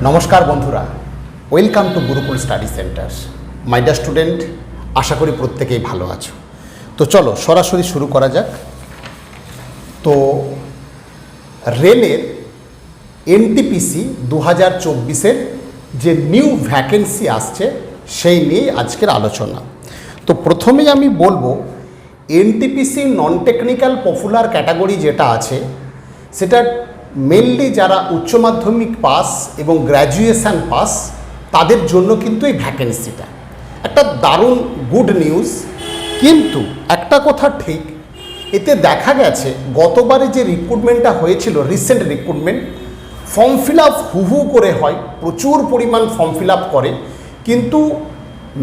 নমস্কার বন্ধুরা, welcome to Gurukul study centre. My dear student, আশা করি প্রত্যেকেই ভালো আছো। তো চলো সরাসরি শুরু করা যাক। তো রেলের এনটিপিসি 2024-এর যে নিউ ভ্যাকেন্সি আসছে সেই নিয়ে আজকের আলোচনা। তো প্রথমেই আমি বলবো, NTPC non technical popular category যেটা আছে সেটা মেনলি যারা উচ্চ মাধ্যমিক পাস এবং গ্র্যাজুয়েশান পাস তাদের জন্য কিন্তু এই ভ্যাকেন্সিটা একটা দারুণ গুড নিউজ। কিন্তু একটা কথা ঠিক, এতে দেখা গেছে গতবারে যে রিক্রুটমেন্টটা হয়েছিল, recent recruitment, form fill up হুহু করে হয়, প্রচুর পরিমাণ ফর্ম ফিল আপ করে, কিন্তু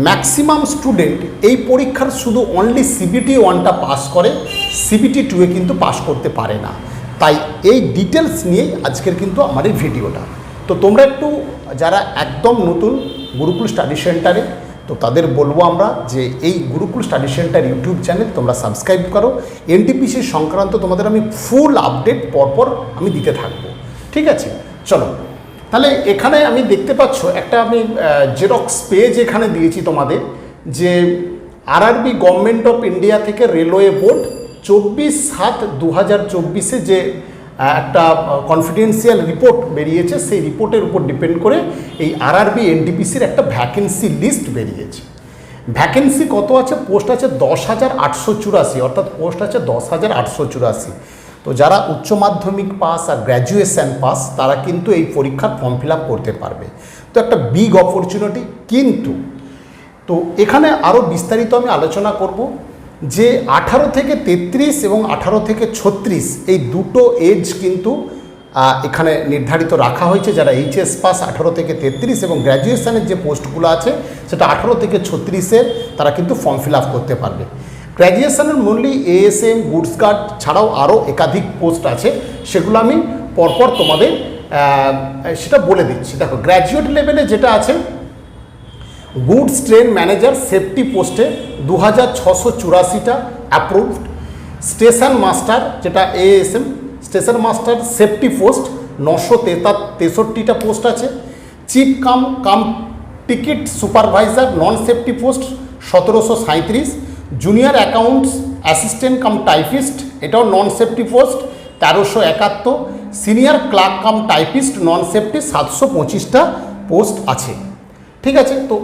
ম্যাক্সিমাম স্টুডেন্ট এই পরীক্ষার শুধু অনলি সিবিটি 1টা পাস করে, সিবিটি 2-এ কিন্তু পাস করতে পারে না। তাই এই ডিটেলস নিয়েই আজকের কিন্তু আমার এই ভিডিওটা। তো তোমরা একটু যারা একদম নতুন গুরুকুল স্টাডি সেন্টারে, তো তাদের বলবো আমরা যে এই Gurukul study centre YouTube channel তোমরা সাবস্ক্রাইব করো। এনটিপিসি সংক্রান্ত তোমাদের আমি ফুল আপডেট পরপর আমি দিতে থাকবো, ঠিক আছে? চলো তাহলে এখানে আমি দেখতে পাচ্ছ একটা আমি জেরক্স পেজ এখানে দিয়েছি তোমাদের, যে আরআরবি গভর্নমেন্ট অফ ইন্ডিয়া থেকে রেলওয়ে বোর্ড 24/7/2024-এ যে একটা কনফিডেন্সিয়াল রিপোর্ট বেরিয়েছে, সেই রিপোর্টের উপর ডিপেন্ড করে এই আরআরবি এনটিপিসির একটা ভ্যাকেন্সি লিস্ট বেরিয়েছে। ভ্যাকেন্সি কত আছে? পোস্ট আছে 10,884, অর্থাৎ পোস্ট আছে 10,884। তো যারা উচ্চ মাধ্যমিক পাস আর গ্র্যাজুয়েশান পাস তারা কিন্তু এই পরীক্ষার ফর্ম ফিল আপ করতে পারবে। তো একটা বিগ অপরচুনিটি। কিন্তু তো এখানে আরও বিস্তারিত আমি আলোচনা করব যে 18 থেকে 33 এবং 18 থেকে 36 এই দুটো এজ কিন্তু এখানে নির্ধারিত রাখা হয়েছে। যারা এইচএস পাস 18 থেকে 33 এবং গ্র্যাজুয়েশানের যে পোস্টগুলো আছে সেটা 18 থেকে 36-এর তারা কিন্তু ফর্ম ফিল আপ করতে পারবে। গ্র্যাজুয়েশানের মূল্যে এএসএম, গুডস গার্ড ছাড়াও আরও একাধিক পোস্ট আছে, সেগুলো আমি পরপর তোমাদের সেটা বলে দিচ্ছি। দেখো, গ্র্যাজুয়েট লেভেলে যেটা আছে, গুডস ট্রেন ম্যানেজার সেফটি পোস্টে 2,684টা অ্যাপ্রুভড। স্টেশন মাস্টার যেটা ASM, station master safety post 963টা পোস্ট আছে। Chief cum ticket supervisor non safety post 1,737। Junior accounts assistant cum typist, এটাও non safety post 1,371। Senior clerk cum typist non safety 725টা post আছে, ঠিক আছে? তো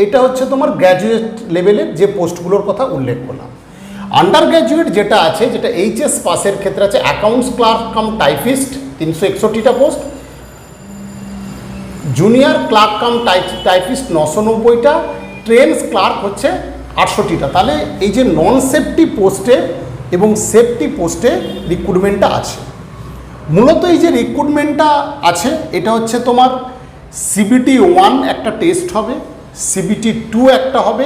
এইটা হচ্ছে তোমার গ্র্যাজুয়েট লেভেলের যে পোস্টগুলোর কথা উল্লেখ করলাম। আন্ডার গ্র্যাজুয়েট যেটা আছে, যেটা এইচএস পাসের ক্ষেত্রে আছে, অ্যাকাউন্টস ক্লার্ক কাম টাইপিস্ট 361টা post. Junior clerk cum typist 990টা। ট্রেনস ক্লার্ক হচ্ছে 68টা। তাহলে এই যে নন সেফটি পোস্টে এবং সেফটি পোস্টে রিক্রুটমেন্টটা আছে। মূলত এই যে রিক্রুটমেন্টটা আছে এটা হচ্ছে তোমার সিবিটি 1 একটা টেস্ট হবে, সিবিটি 2 একটা হবে,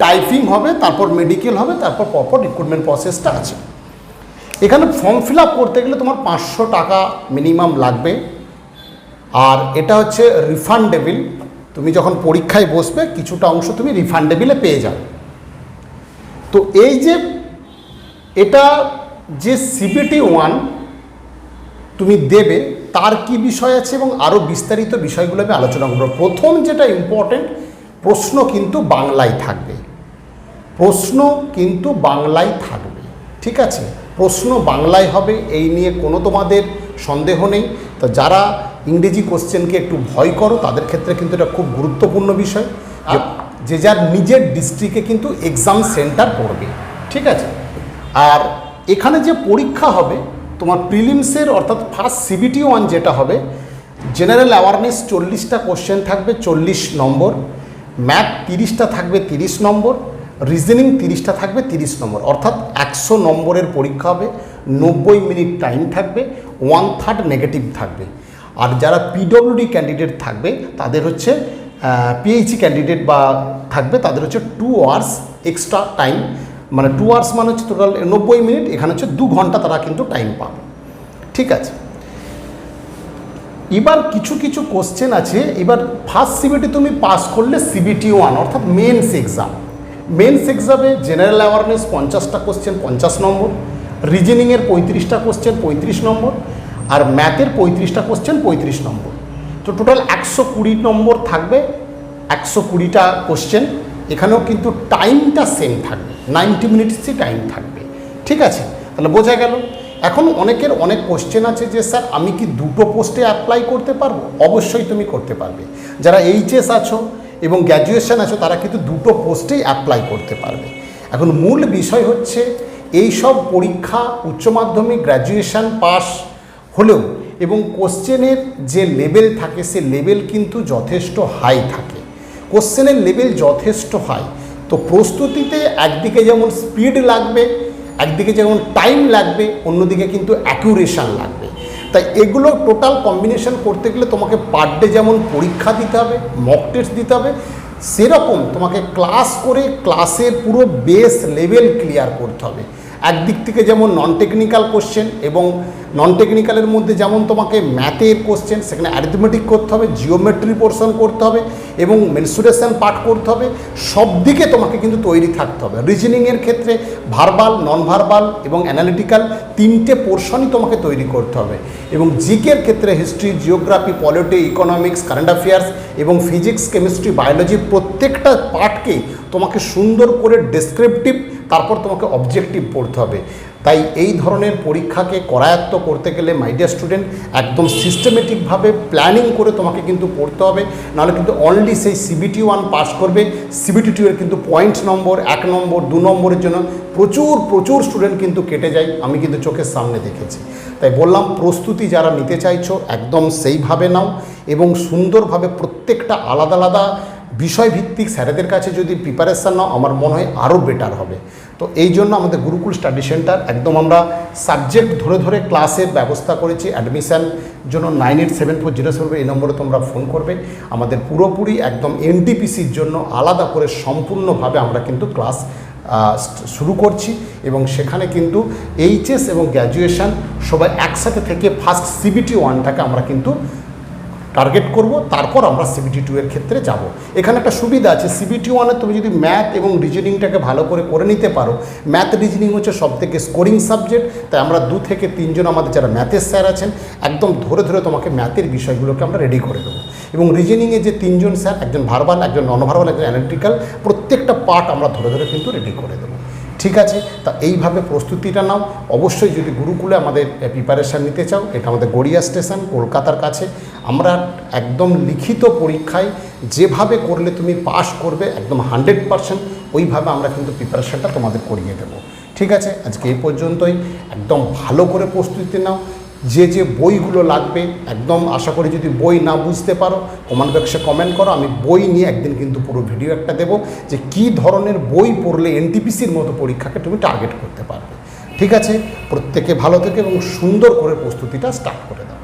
টাইপিং হবে, তারপর মেডিকেল হবে, তারপর পরপর রিক্রুটমেন্ট প্রসেসটা আছে। এখানে ফর্ম ফিল আপ করতে গেলে তোমার 500 টাকা মিনিমাম লাগবে। আর এটা হচ্ছে রিফান্ডেবল, তুমি যখন পরীক্ষায় বসবে কিছুটা অংশ তুমি রিফান্ডেবলে পেয়ে যাবে। তো এই যে এটা যে সিবিটি 1 তুমি দেবে তার কি বিষয় আছে এবং আরও বিস্তারিত বিষয়গুলো আমি আলোচনা করব। প্রথম যেটা ইম্পর্টেন্ট, প্রশ্ন কিন্তু বাংলায় থাকবে, প্রশ্ন কিন্তু বাংলায় থাকবে, ঠিক আছে? প্রশ্ন বাংলায় হবে, এই নিয়ে কোনো তোমাদের সন্দেহ নেই। তো যারা ইংরেজি কোশ্চেনকে একটু ভয় করো তাদের ক্ষেত্রে কিন্তু এটা খুব গুরুত্বপূর্ণ বিষয়, যে যার নিজের ডিস্ট্রিক্টে কিন্তু এক্সাম সেন্টার পড়বে, ঠিক আছে? আর এখানে যে পরীক্ষা হবে তোমার প্রিলিমসের, অর্থাৎ ফার্স্ট সিবিটি 1 যেটা হবে, জেনারেল অ্যাওয়ারনেস 40টা কোশ্চেন থাকবে 40 নম্বর, ম্যাথ 30টা থাকবে 30 নম্বর, রিজনিং 30টা থাকবে 30 নম্বর, অর্থাৎ 100 নম্বরের পরীক্ষা হবে। 90 মিনিট টাইম থাকবে, 1/3 নেগেটিভ থাকবে। আর যারা পিডব্লিউডি ক্যান্ডিডেট থাকবে তাদের হচ্ছে পিএইচডি ক্যান্ডিডেট বা থাকবে তাদের হচ্ছে 2 আওয়ার্স এক্সট্রা টাইম, মানে 2 আওয়ার্স মানে হচ্ছে টোটাল 90 মিনিট, এখানে হচ্ছে 2 ঘন্টা তারা কিন্তু টাইম পাবে, ঠিক আছে? এবার কিছু কোশ্চেন আছে। এবার ফার্স্ট সিবিটি তুমি পাস করলে সিবিটি 1 অর্থাৎ মেন্স এক্সাম, মেন্স এক্সামে জেনারেল অ্যাওয়ারনেস 50টা কোশ্চেন 50 নম্বর, রিজনিংয়ের 35টা কোশ্চেন 35 নম্বর, আর ম্যাথের 35টা কোশ্চেন 35 নম্বর। তো টোটাল 120 নম্বর থাকবে, 120টা কোশ্চেন। এখানেও কিন্তু টাইমটা সেম থাকবে, 90 মিনিটসই টাইম থাকবে। ঠিক আছে, তাহলে বোঝা গেল। এখন অনেকের অনেক কোশ্চেন আছে যে স্যার আমি কি দুটো পোস্টে অ্যাপ্লাই করতে পারবো? অবশ্যই তুমি করতে পারবে। যারা এইচএস আছো এবং গ্র্যাজুয়েশন আছো তারা কিন্তু দুটো পোস্টেই অ্যাপ্লাই করতে পারবে। এখন মূল বিষয় হচ্ছে এই সব পরীক্ষা উচ্চ মাধ্যমিক গ্র্যাজুয়েশন পাস হলেও এবং কোশ্চেনের যে লেভেল থাকে সে লেভেল কিন্তু যথেষ্ট হাই থাকে। কোশ্চেনের লেভেল যথেষ্ট হাই, তো প্রস্তুতিতে একদিকে যেমন স্পিড লাগবে, একদিকে যেমন টাইম লাগবে, অন্যদিকে কিন্তু অ্যাকুরেশন লাগবে। তাই এগুলো টোটাল কম্বিনেশন করতে গেলে তোমাকে পার ডে যেমন পরীক্ষা দিতে হবে, মক টেস্ট দিতে হবে, সেরকম তোমাকে ক্লাস করে ক্লাসের পুরো বেস লেভেল ক্লিয়ার করতে হবে। একদিক থেকে যেমন নন টেকনিক্যাল কোশ্চেন, এবং নন টেকনিক্যালের মধ্যে যেমন তোমাকে ম্যাথের কোশ্চেন, সেখানে অ্যারিথমেটিক করতে হবে, জিওমেট্রি পোর্শন করতে হবে এবং মেনসুরেশন পার্ট করতে হবে। সব দিকে তোমাকে কিন্তু তৈরি থাকতে হবে। রিজনিংয়ের ক্ষেত্রে ভার্বাল, নন ভার্বাল এবং অ্যানালিটিক্যাল তিনটে পোর্শনই তোমাকে তৈরি করতে হবে। এবং জিকের ক্ষেত্রে history, geography, polity, economics, current affairs এবং ফিজিক্স, কেমিস্ট্রি, বায়োলজি প্রত্যেকটা পার্টকেই তোমাকে সুন্দর করে ডেসক্রিপটিভ, তারপর তোমাকে অবজেক্টিভ পড়তে হবে। তাই এই ধরনের পরীক্ষাকে করায়ত্ত করতে গেলে মাই ডিয়ার স্টুডেন্ট একদম সিস্টেমেটিকভাবে প্ল্যানিং করে তোমাকে কিন্তু পড়তে হবে, নাহলে কিন্তু অনলি সেই CBT 1 পাস করবে, CBT 2 এর কিন্তু পয়েন্ট নম্বর 1 নম্বর 2 নম্বরের জন্য প্রচুর স্টুডেন্ট কিন্তু কেটে যায়, আমি কিন্তু চোখের সামনে দেখেছি। তাই বললাম প্রস্তুতি যারা নিতে চাইছো একদম সেইভাবে নাও এবং সুন্দরভাবে প্রত্যেকটা আলাদা আলাদা বিষয়ভিত্তিক স্যারেদের কাছে যদি প্রিপারেশান নাও আমার মনে হয় আরও বেটার হবে। তো এই জন্য আমাদের গুরুকুল স্টাডি সেন্টার একদম আমরা সাবজেক্ট ধরে ধরে ক্লাসের ব্যবস্থা করেছি। অ্যাডমিশান জন্য 987407 এই নম্বরে তোমরা ফোন করবে। আমাদের পুরোপুরি একদম NTPCর জন্য আলাদা করে সম্পূর্ণভাবে আমরা কিন্তু ক্লাস শুরু করছি এবং সেখানে কিন্তু এইচএস এবং গ্র্যাজুয়েশন সবাই একসাথে থেকে ফার্স্ট CBT 1টাকে আমরা কিন্তু টার্গেট করব, তারপর আমরা CBT 2 এর ক্ষেত্রে যাব। এখানে একটা সুবিধা আছে, CBT 1 তুমি যদি ম্যাথ এবং রিজনিংটাকে ভালো করে নিতে পারো, ম্যাথ রিজনিং হচ্ছে সবথেকে স্কোরিং সাবজেক্ট, তাই আমরা 2 থেকে 3 জন আমাদের যারা ম্যাথের স্যার আছেন একদম ধরে ধরে তোমাকে ম্যাথের বিষয়গুলোকে আমরা রেডি করে দেবো। এবং রিজনিংয়ে যে 3 জন স্যার, একজন ভার্বাল, একজন নন ভার্বাল, একজন অ্যানালিটিক্যাল, প্রত্যেকটা পার্ট আমরা ধরে ধরে কিন্তু রেডি করে দেবো। ঠিক আছে, তা এইভাবে প্রস্তুতিটা নাও। অবশ্যই যদি গুরুকুলে আমাদের প্রিপারেশান নিতে চাও, এটা আমাদের গড়িয়া স্টেশন কলকাতার কাছে। আমরা একদম লিখিত পরীক্ষায় যেভাবে করলে তুমি পাস করবে একদম 100%, ওইভাবে আমরা কিন্তু প্রিপারেশানটা তোমাদের করিয়ে দেবো। ঠিক আছে, আজকে এই পর্যন্তই। একদম ভালো করে প্রস্তুতি নাও। যে বইগুলো লাগবে একদম আশা করি, যদি বই না বুঝতে পারো কমেন্ট বক্সে কমেন্ট করো, আমি বই নিয়ে একদিন কিন্তু পুরো ভিডিও একটা দেবো যে কী ধরনের বই পড়লে NTPCর মতো পরীক্ষাকে তুমি টার্গেট করতে পারবে। ঠিক আছে, প্রত্যেকে ভালো থেকে এবং সুন্দর করে প্রস্তুতিটা স্টার্ট করে দাও।